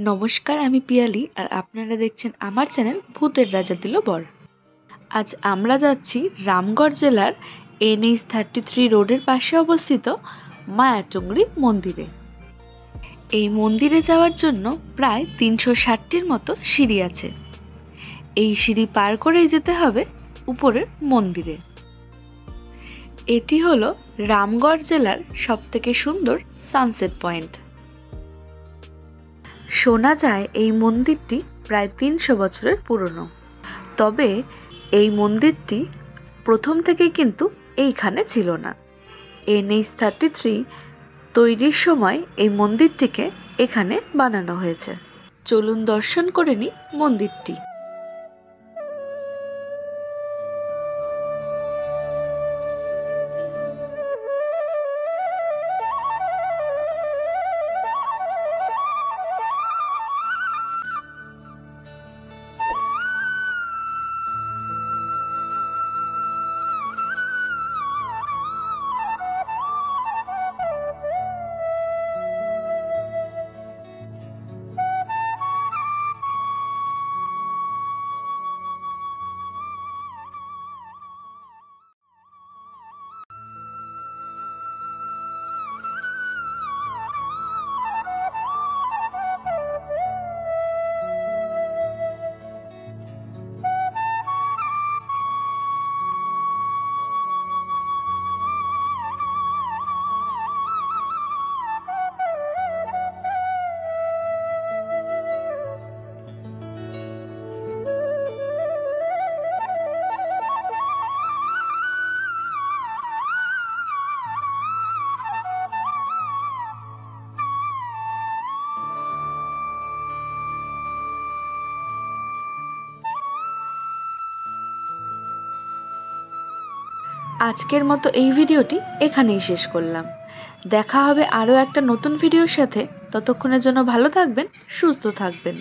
নমস্কার, আমি পিয়ালি আর আপনারা দেখছেন আমার চ্যানেল ভূতের রাজা দিল বর। আজ আমরা যাচ্ছি রামগড় জেলার NH-33 রোডের পাশে অবস্থিত মায়াটুংরি মন্দিরে। এই মন্দিরে যাওয়ার জন্য প্রায় 360টির মতো সিঁড়ি আছে। এই সিঁড়ি পার করেই যেতে হবে উপরের মন্দিরে। এটি হলো রামগড় জেলার সবথেকে সুন্দর সানসেট পয়েন্ট। শোনা যায় এই মন্দিরটি প্রায় 300 বছরের পুরনো। তবে এই মন্দিরটি প্রথম থেকে কিন্তু এইখানে ছিল না। NH-33 তৈরির সময় এই মন্দিরটিকে এখানে বানানো হয়েছে। চলুন দর্শন করে নিই মন্দিরটি। আজকের মতো এই ভিডিওটি এখানেই শেষ করলাম। দেখা হবে আরও একটা নতুন ভিডিওর সাথে। ততক্ষণের জন্য ভালো থাকবেন, সুস্থ থাকবেন।